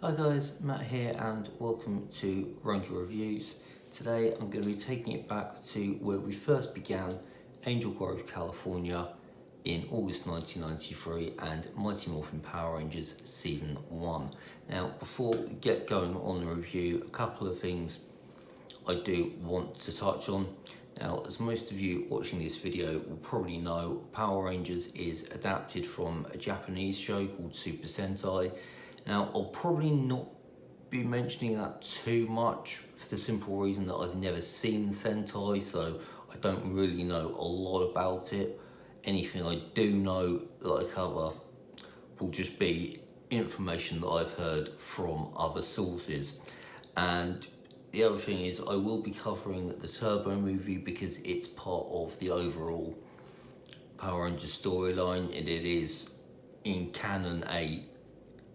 Hi guys, Matt here and welcome to Ranger Reviews. Today I'm going to be taking it back to where we first began, Angel Grove, California in August 1993 and Mighty Morphin Power Rangers Season 1. Now before we get going on the review, a couple of things I do want to touch on. Now, as most of you watching this video will probably know, Power Rangers is adapted from a Japanese show called Super Sentai. Now, I'll probably not be mentioning that too much for the simple reason that I've never seen the Sentai, so I don't really know a lot about it. Anything I do know that I cover will just be information that I've heard from other sources. And the other thing is I will be covering the Turbo movie because it's part of the overall Power Rangers storyline and it is in canon a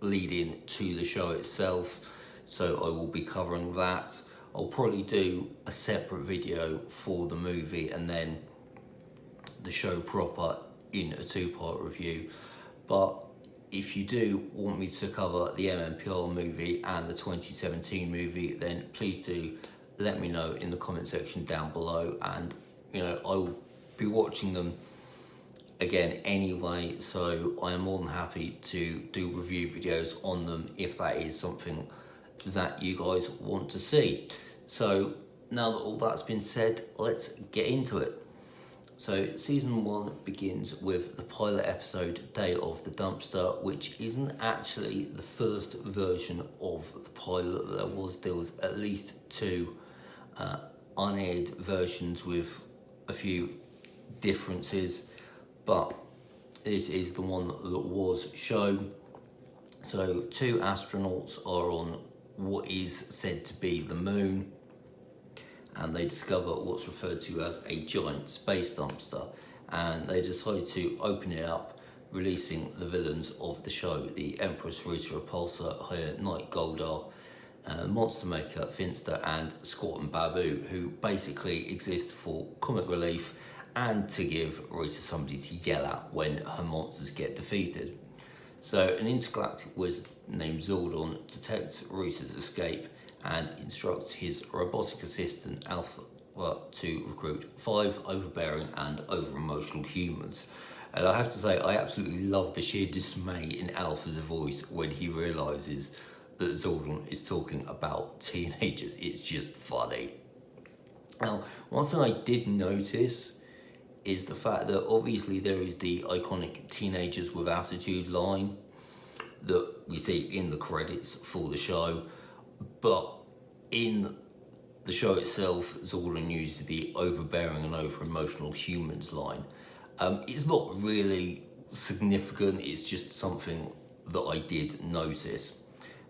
lead-in to the show itself, so I will be covering that. I'll probably do a separate video for the movie and then the show proper in a two-part review. But if you do want me to cover the MMPR movie and the 2017 movie, then please do let me know in the comment section down below, and I will be watching them again anyway, so I am more than happy to do review videos on them if that is something that you guys want to see. So now that all that's been said, let's get into it. So season 1 begins with the pilot episode, Day of the Dumpster, which isn't actually the first version of the pilot that there was at least two unaired versions with a few differences, but this is the one that was shown. So two astronauts are on what is said to be the moon, and they discover what's referred to as a giant space dumpster, and they decide to open it up, releasing the villains of the show, the Empress Rita Repulsa, her Night Goldar, Monster Maker Finster, and Squat and Babu, who basically exist for comic relief and to give Rita somebody to yell at when her monsters get defeated. So an intergalactic wizard named Zordon detects Rita's escape and instructs his robotic assistant Alpha to recruit 5 overbearing and over-emotional humans. And I have to say, I absolutely love the sheer dismay in Alpha's voice when he realises that Zordon is talking about teenagers. It's just funny. Now, one thing I did notice is the fact that obviously there is the iconic Teenagers with Attitude line that we see in the credits for the show, but in the show itself, Zordon uses the overbearing and over-emotional humans line. It's not really significant, it's just something that I did notice.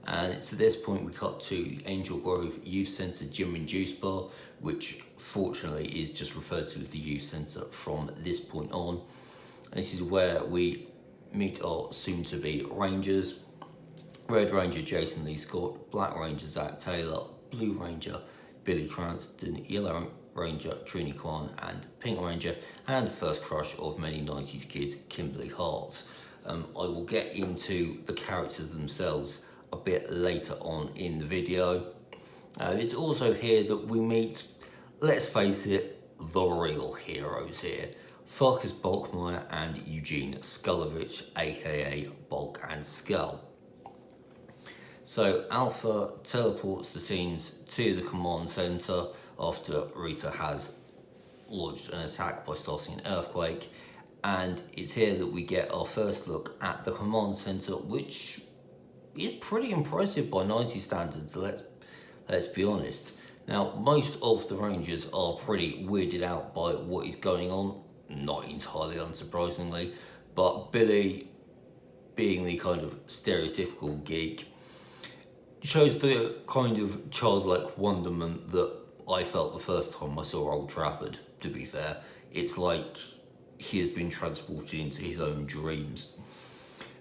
And it's at this point we cut to the Angel Grove Youth Centre Gym and Juice Bar, which fortunately is just referred to as the Youth Centre from this point on. And this is where we meet our soon-to-be Rangers: Red Ranger Jason Lee Scott, Black Ranger Zach Taylor, Blue Ranger Billy Cranston, Yellow Ranger Trini Kwan, and Pink Ranger, and first crush of many 90s kids, Kimberly Hart. I will get into the characters themselves a bit later on in the video. It's also here that we meet, let's face it, the real heroes here. Farkas Bulkmeyer and Eugene Skulovich, aka Bulk and Skull. So Alpha teleports the teens to the command center after Rita has launched an attack by starting an earthquake, and it's here that we get our first look at the command center, which is pretty impressive by 90 standards, let's be honest. Now, most of the Rangers are pretty weirded out by what is going on, not entirely unsurprisingly, but Billy, being the kind of stereotypical geek, shows the kind of childlike wonderment that I felt the first time I saw Old Trafford, to be fair. It's like he has been transported into his own dreams.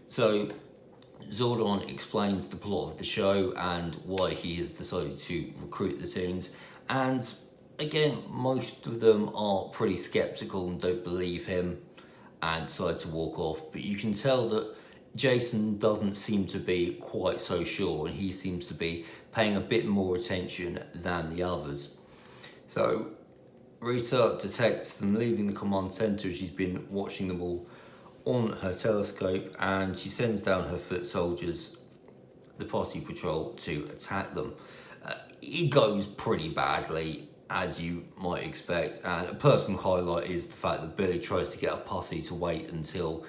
So Zordon explains the plot of the show and why he has decided to recruit the teens, and again, most of them are pretty skeptical and don't believe him and decide to walk off, but you can tell that Jason doesn't seem to be quite so sure, and he seems to be paying a bit more attention than the others. So Rita detects them leaving the command center. She's been watching them all on her telescope, and she sends down her foot soldiers, the posse patrol, to attack them. It goes pretty badly, as you might expect, and a personal highlight is the fact that Billy tries to get a posse to wait until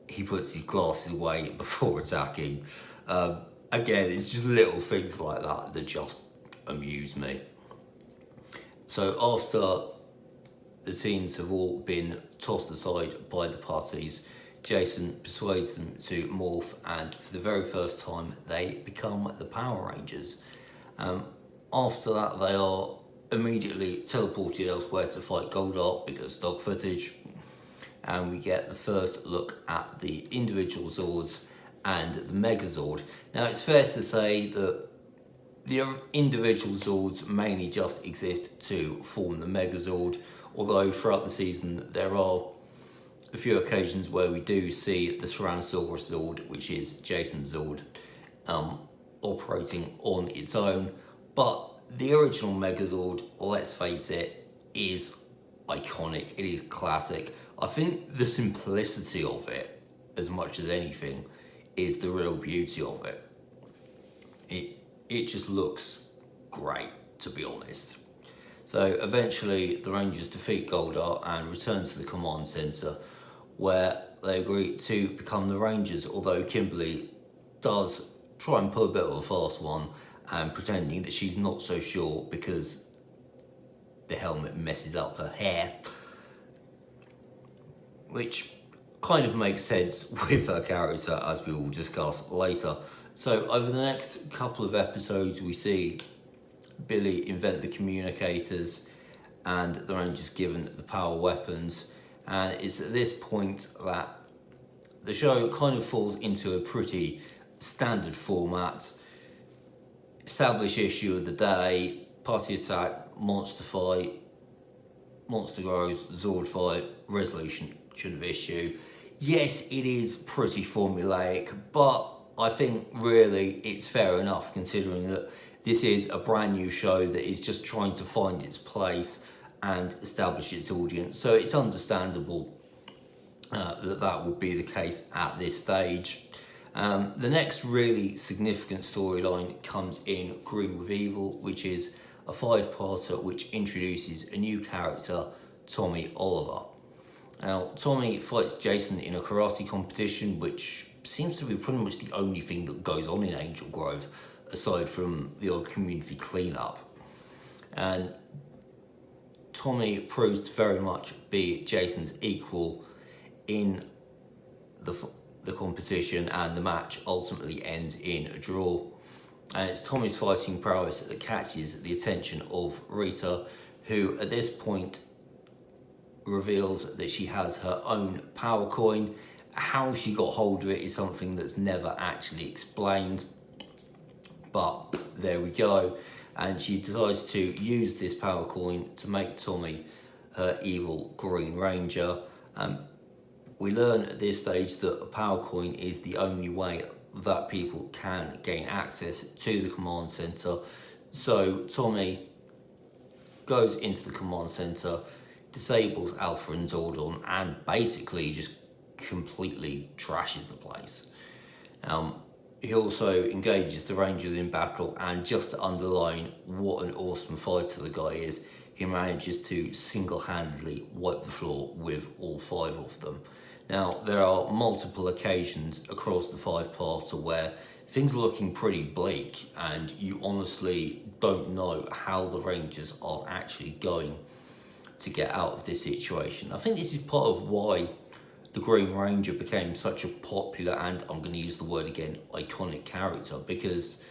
he puts his glasses away before attacking. Again, it's just little things like that that just amuse me. So after the teens have all been tossed aside by the parties, Jason persuades them to morph, and for the very first time they become the Power Rangers. After that, they are immediately teleported elsewhere to fight Goldar because stock footage, and we get the first look at the individual Zords and the Megazord. Now, it's fair to say that the individual Zords mainly just exist to form the Megazord, although throughout the season there are a few occasions where we do see the Tyrannosaurus Zord, which is Jason's Zord, operating on its own. But the original Megazord, let's face it, is iconic. It is classic. I think the simplicity of it, as much as anything, is the real beauty of it. It just looks great, to be honest. So eventually the Rangers defeat Goldar and return to the command centre, where they agree to become the Rangers, although Kimberly does try and pull a bit of a fast one and pretending that she's not so sure because the helmet messes up her hair, which kind of makes sense with her character, as we will discuss later. So over the next couple of episodes, we see Billy invent the communicators and the Rangers given the power weapons, and it's at this point that the show kind of falls into a pretty standard format. Establish issue of the day, party attack, monster fight, monster grows, Zord fight, resolution of issue. Yes, it is pretty formulaic, but I think really it's fair enough considering that this is a brand new show that is just trying to find its place and establish its audience. So it's understandable that would be the case at this stage. The next really significant storyline comes in Green with Evil, which is a 5-parter which introduces a new character, Tommy Oliver. Now, Tommy fights Jason in a karate competition, which seems to be pretty much the only thing that goes on in Angel Grove, aside from the odd community cleanup. And Tommy proves to very much be Jason's equal in the competition, and the match ultimately ends in a draw. And it's Tommy's fighting prowess that catches the attention of Rita, who at this point reveals that she has her own power coin. How she got hold of it is something that's never actually explained, but there we go. And she decides to use this power coin to make Tommy her evil Green Ranger. We learn at this stage that a power coin is the only way that people can gain access to the command center. So Tommy goes into the command center, disables Alpha and Zordon, and basically just completely trashes the place. He also engages the Rangers in battle, and just to underline what an awesome fighter the guy is, he manages to single-handedly wipe the floor with all 5 of them. Now, there are multiple occasions across the 5-parter where things are looking pretty bleak, and you honestly don't know how the Rangers are actually going to get out of this situation. I think this is part of why the Green Ranger became such a popular, and I'm going to use the word again, iconic character, because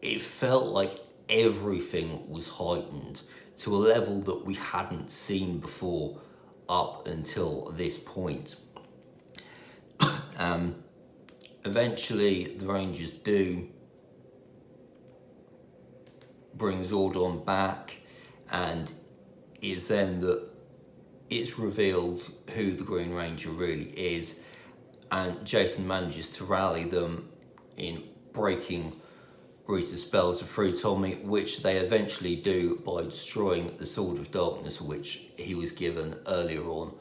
it felt like everything was heightened to a level that we hadn't seen before up until this point. Eventually, the Rangers do bring Zordon back, and it's then that it's revealed who the Green Ranger really is. and Jason manages to rally them in breaking Rita's spell to free Tommy, which they eventually do by destroying the Sword of Darkness, which he was given earlier on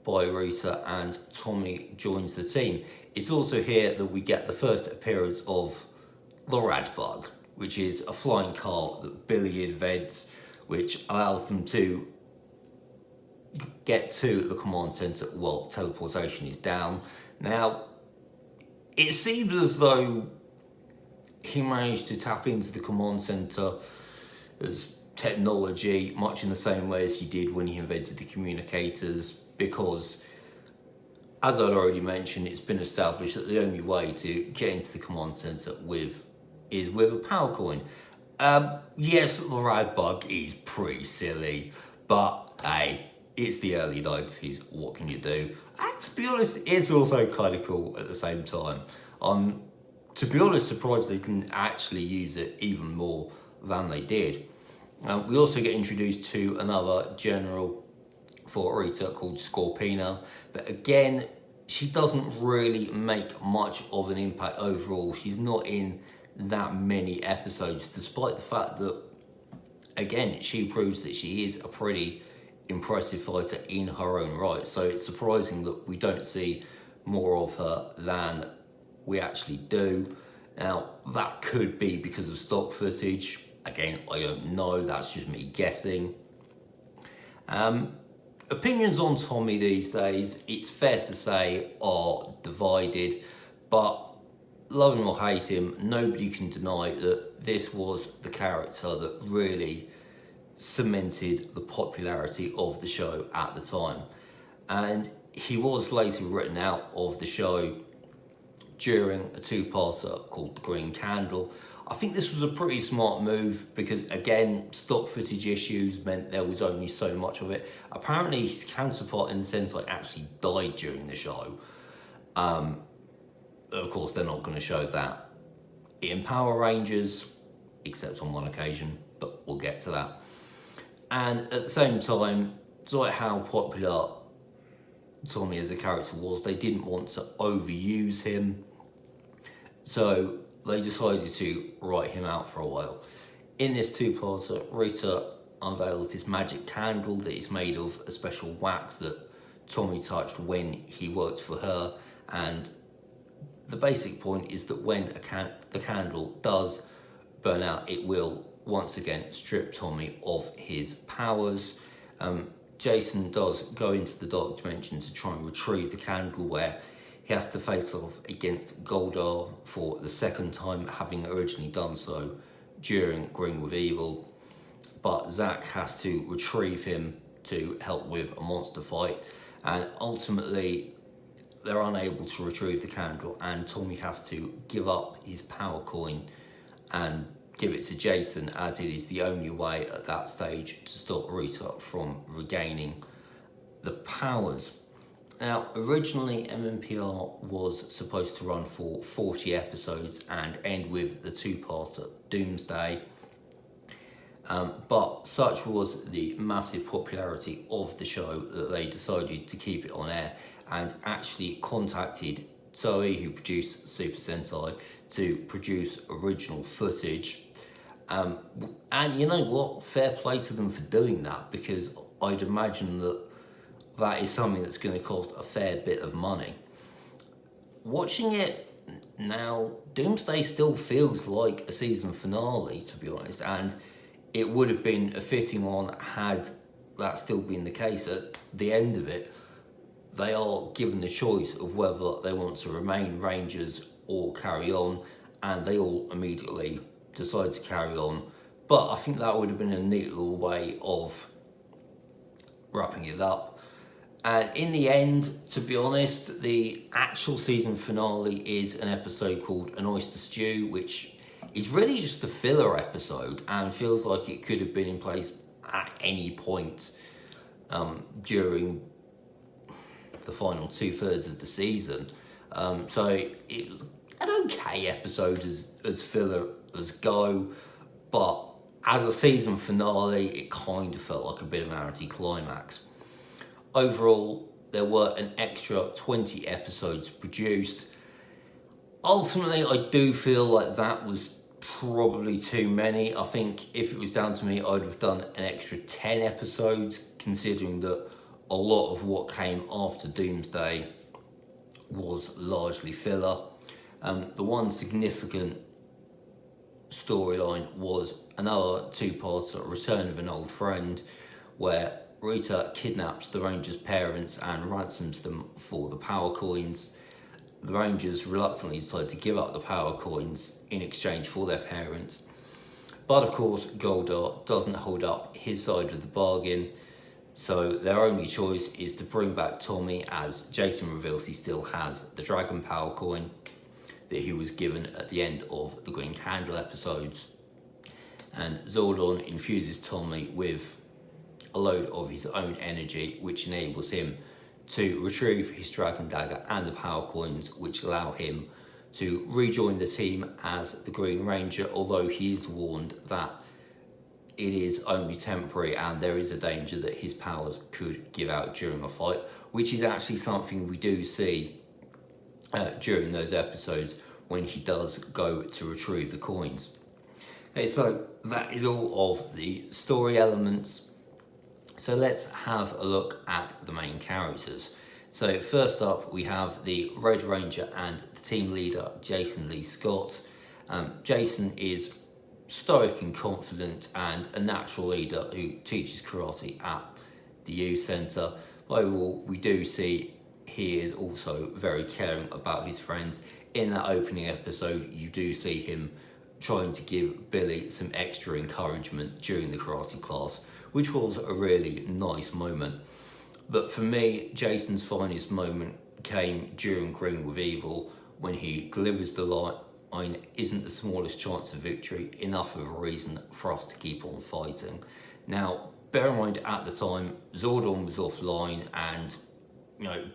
by Rita, and Tommy joins the team. It's also here that we get the first appearance of the Rad Bug, which is a flying car that Billy invents, which allows them to get to the command center while teleportation is down. Now, it seems as though he managed to tap into the command center as technology much in the same way as he did when he invented the communicators, because, as I'd already mentioned, it's been established that the only way to get into the command center is with a power coin. Yes, the Rad Bug is pretty silly, but hey, it's the early 90s, what can you do? And to be honest, it's also kind of cool at the same time. To be honest, surprised they didn't actually use it even more than they did. We also get introduced to another general for Rita called Scorpina, but again, she doesn't really make much of an impact overall. She's not in that many episodes, despite the fact that, again, she proves that she is a pretty impressive fighter in her own right. So it's surprising that we don't see more of her than we actually do. Now, that could be because of stock footage. Again, I don't know, that's just me guessing. Opinions on Tommy these days, it's fair to say, are divided, but love him or hate him, nobody can deny that this was the character that really cemented the popularity of the show at the time. And he was later written out of the show during a two-parter called The Green Candle. I think this was a pretty smart move because, again, stock footage issues meant there was only so much of it. Apparently his counterpart in the Sentai actually died during the show. Of course, they're not going to show that in Power Rangers, except on one occasion, but we'll get to that. And at the same time, despite how popular Tommy as a character was, they didn't want to overuse him. So they decided to write him out for a while. In this two-parter, Rita unveils this magic candle that is made of a special wax that Tommy touched when he worked for her, and the basic point is that when the candle does burn out, it will once again strip Tommy of his powers. Jason does go into the Dark Dimension to try and retrieve the candle, where he has to face off against Goldar for the second time, having originally done so during Green with Evil. But Zack has to retrieve him to help with a monster fight, and ultimately they're unable to retrieve the candle, and Tommy has to give up his power coin and give it to Jason, as it is the only way at that stage to stop Rita from regaining the powers. Now, originally MMPR was supposed to run for 40 episodes and end with the two-parter Doomsday, but such was the massive popularity of the show that they decided to keep it on air and actually contacted Toei, who produced Super Sentai, to produce original footage. And you know what? Fair play to them for doing that, because I'd imagine that is something that's going to cost a fair bit of money. Watching it now, Doomsday still feels like a season finale, to be honest, and it would have been a fitting one had that still been the case. At the end of it, they are given the choice of whether they want to remain Rangers or carry on, and they all immediately decide to carry on. But I think that would have been a neat little way of wrapping it up. And in the end, to be honest, the actual season finale is an episode called An Oyster Stew, which is really just a filler episode and feels like it could have been in place at any point during the final 2/3 of the season. So it was an okay episode as filler as go, but as a season finale, it kind of felt like a bit of an anticlimax. Overall, there were an extra 20 episodes produced. Ultimately, I do feel like that was probably too many. I think if it was down to me, I'd have done an extra 10 episodes, considering that a lot of what came after Doomsday was largely filler. The one significant storyline was another two-parter, Return of an Old Friend, where Rita kidnaps the Rangers' parents and ransoms them for the power coins. The Rangers reluctantly decide to give up the power coins in exchange for their parents. But of course, Goldar doesn't hold up his side of the bargain, so their only choice is to bring back Tommy, as Jason reveals he still has the Dragon Power coin that he was given at the end of the Green Candle episodes. And Zordon infuses Tommy with a load of his own energy, which enables him to retrieve his Dragon Dagger and the power coins, which allow him to rejoin the team as the Green Ranger, although he is warned that it is only temporary and there is a danger that his powers could give out during a fight, which is actually something we do see during those episodes when he does go to retrieve the coins. Okay, so that is all of the story elements. So let's have a look at the main characters. So first up, we have the Red Ranger and the team leader, Jason Lee Scott. Jason is stoic and confident and a natural leader who teaches karate at the youth centre. Overall, we do see he is also very caring about his friends. In that opening episode, you do see him trying to give Billy some extra encouragement during the karate class, which was a really nice moment. But for me, Jason's finest moment came during Green with Evil, when he delivers the line, "Isn't the smallest chance of victory enough of a reason for us to keep on fighting?" Now, bear in mind, at the time, Zordon was offline, and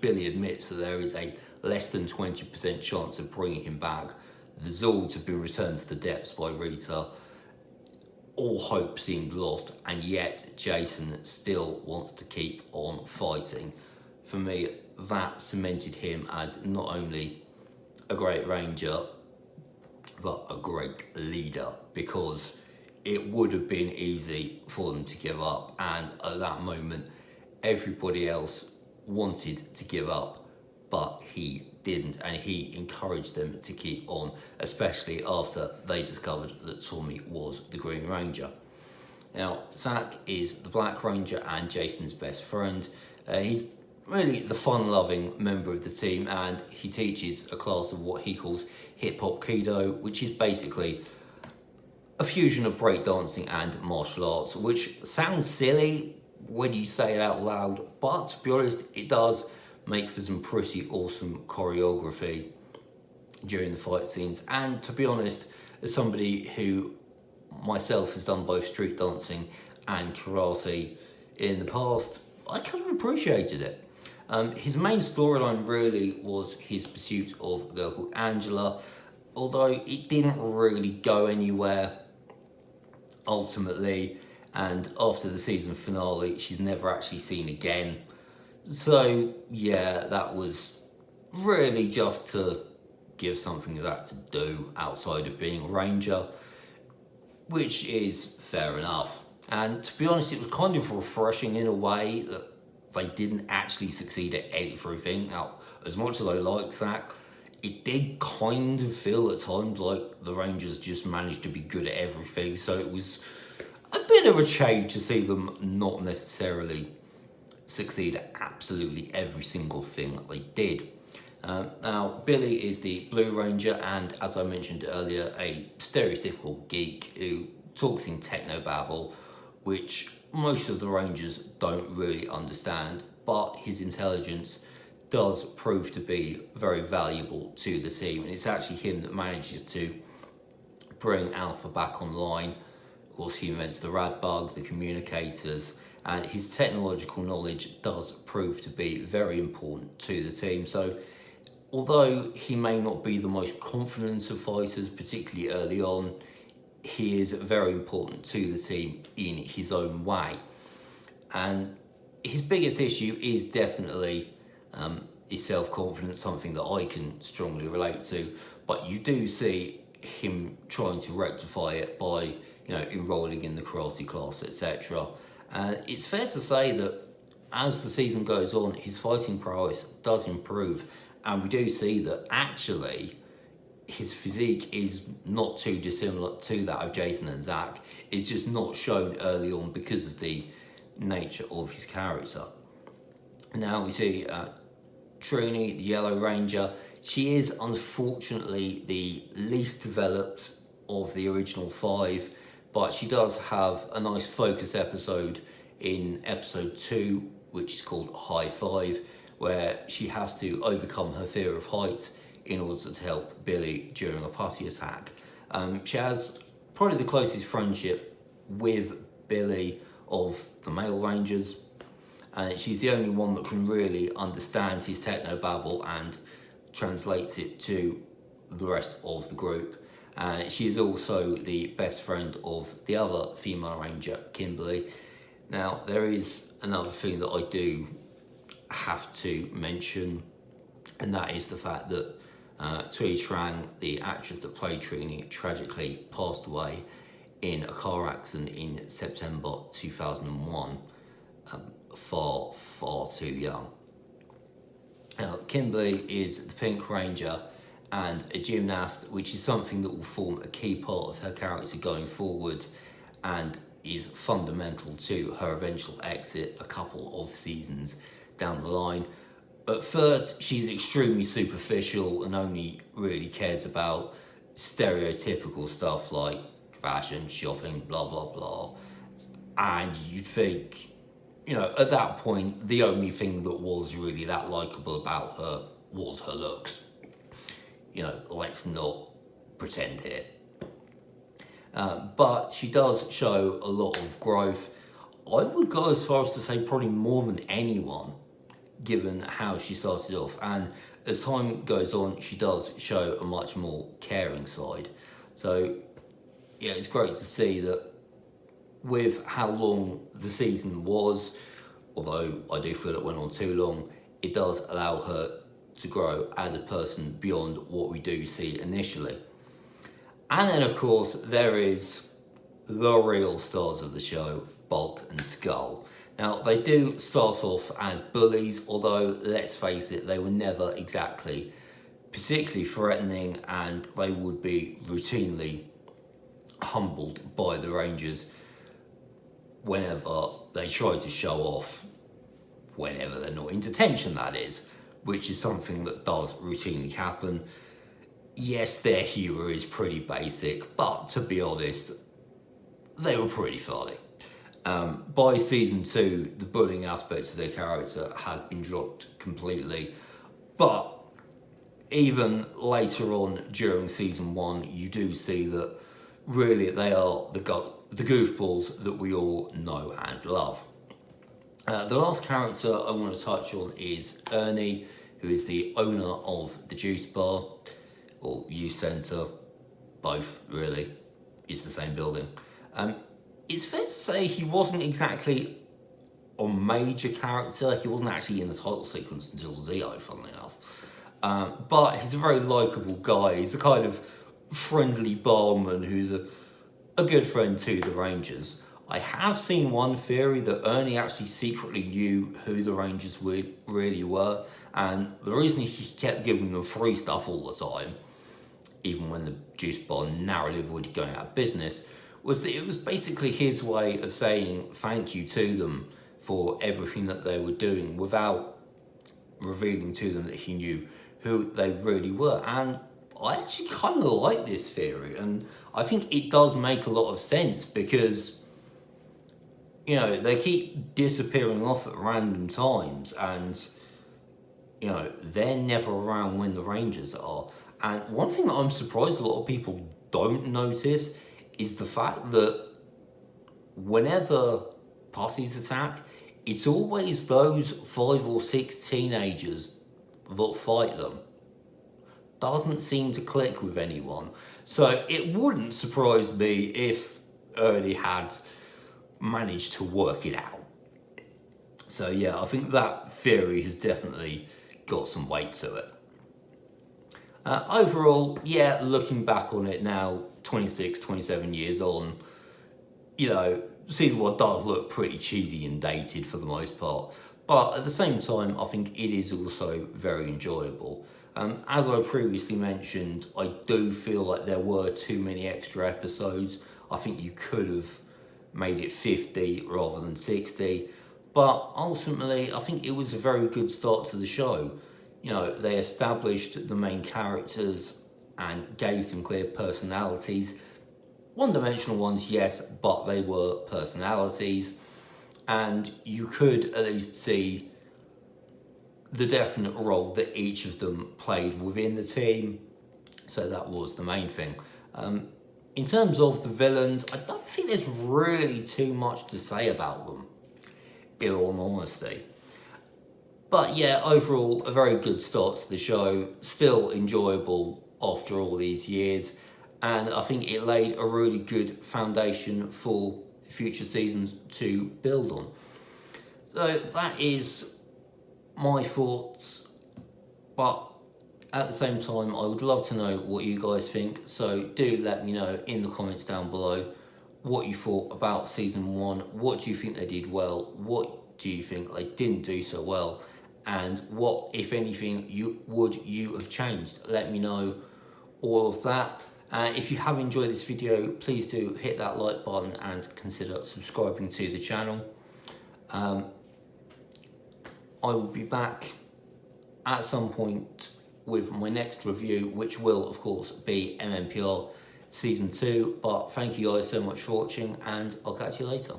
Billy admits that there is a less than 20% chance of bringing him back. The Zords have been returned to the depths by Rita. All hope seemed lost, and yet Jason still wants to keep on fighting. For me, that cemented him as not only a great ranger, but a great leader, because it would have been easy for them to give up, and at that moment, everybody else wanted to give up, but he didn't, and he encouraged them to keep on, especially after they discovered that Tommy was the Green Ranger. Now, Zach is the Black Ranger and Jason's best friend. He's really the fun-loving member of the team, and he teaches a class of what he calls hip-hop Kido, which is basically a fusion of breakdancing and martial arts, which sounds silly when you say it out loud, but to be honest, it does make for some pretty awesome choreography during the fight scenes. And to be honest, as somebody who myself has done both street dancing and karate in the past, I kind of appreciated it. His main storyline really was his pursuit of a girl called Angela, although it didn't really go anywhere ultimately, and after the season finale, she's never actually seen again. So yeah, that was really just to give something Zach to do outside of being a ranger, which is fair enough. And to be honest, it was kind of refreshing in a way that they didn't actually succeed at everything. Now, as much as I like Zach, it did kind of feel at times like the Rangers just managed to be good at everything, so it was a bit of a change to see them not necessarily succeed at absolutely every single thing that they did. Now, Billy is the Blue Ranger, and as I mentioned earlier, a stereotypical geek who talks in technobabble, which most of the Rangers don't really understand, but his intelligence does prove to be very valuable to the team, and it's actually him that manages to bring Alpha back online. Of course, he invents the rad bug, the communicators, and his technological knowledge does prove to be very important to the team. So although he may not be the most confident of fighters, particularly early on, he is very important to the team in his own way. And his biggest issue is definitely his self-confidence, something that I can strongly relate to. But you do see him trying to rectify it by, enrolling in the karate class, etc. And it's fair to say that as the season goes on, his fighting prowess does improve, and we do see that actually his physique is not too dissimilar to that of Jason and Zach. It's just not shown early on because of the nature of his character. Now we see Trini, the Yellow Ranger. She is unfortunately the least developed of the original 5, but she does have a nice focus episode in episode 2, which is called High Five, where she has to overcome her fear of heights in order to help Billy during a putty attack. She has probably the closest friendship with Billy of the male Rangers, and she's the only one that can really understand his technobabble and translate it to the rest of the group. She is also the best friend of the other female Ranger, Kimberly. Now, there is another thing that I do have to mention, and that is the fact that Tui Trang, the actress that played Trini, tragically passed away in a car accident in September 2001, far, far too young. Now, Kimberly is the Pink Ranger and a gymnast, which is something that will form a key part of her character going forward and is fundamental to her eventual exit a couple of seasons down the line. At first, she's extremely superficial and only really cares about stereotypical stuff like fashion, shopping, blah, blah, blah. And you'd think, at that point, the only thing that was really that likeable about her was her looks. Let's not pretend here. But she does show a lot of growth. I would go as far as to say probably more than anyone, given how she started off. And as time goes on, she does show a much more caring side. So, it's great to see that with how long the season was, although I do feel it went on too long, it does allow her to grow as a person beyond what we do see initially. And then, of course, there is the real stars of the show, Bulk and Skull. Now, they do start off as bullies, although, let's face it, they were never exactly particularly threatening, and they would be routinely humbled by the Rangers whenever they try to show off, whenever they're not in detention, that is, which is something that does routinely happen. Yes, their humour is pretty basic, but to be honest, they were pretty funny. By season 2, the bullying aspect of their character has been dropped completely, but even later on during season 1, you do see that really they are the goofballs that we all know and love. The last character I want to touch on is Ernie, who is the owner of the juice bar, or youth centre, both really, it's the same building. It's fair to say he wasn't exactly a major character. He wasn't actually in the title sequence until Zeo, funnily enough. But he's a very likeable guy. He's a kind of friendly barman who's a good friend to the Rangers. I have seen one theory that Ernie actually secretly knew who the Rangers really were, and the reason he kept giving them free stuff all the time, even when the juice bar narrowly avoided going out of business, was that it was basically his way of saying thank you to them for everything that they were doing without revealing to them that he knew who they really were. And I actually kind of like this theory, and I think it does make a lot of sense because, they keep disappearing off at random times, and, they're never around when the Rangers are. And one thing that I'm surprised a lot of people don't notice is the fact that whenever putties attack, it's always those 5 or 6 teenagers that fight them. Doesn't seem to click with anyone. So it wouldn't surprise me if Ernie had managed to work it out. So yeah, I think that theory has definitely got some weight to it. Overall, yeah, looking back on it now, 26, 27 years on, you know, season 1 does look pretty cheesy and dated for the most part. But at the same time, I think it is also very enjoyable. As I previously mentioned, I do feel like there were too many extra episodes. I think you could have made it 50 rather than 60. But ultimately, I think it was a very good start to the show. You know, they established the main characters and gave them clear personalities. One-dimensional ones, yes, but they were personalities. And you could at least see the definite role that each of them played within the team. So that was the main thing. In terms of the villains, I don't think there's really too much to say about them, in all honesty. But yeah, overall, a very good start to the show. Still enjoyable after all these years. And I think it laid a really good foundation for future seasons to build on. So that is my thoughts. But at the same time, I would love to know what you guys think. So do let me know in the comments down below what you thought about season 1. What do you think they did well? What do you think they didn't do so well? And what, if anything, would you have changed? Let me know all of that. If you have enjoyed this video, please do hit that like button and consider subscribing to the channel. I will be back at some point with my next review, which will, of course, be MMPR Season 2. But thank you guys so much for watching, and I'll catch you later.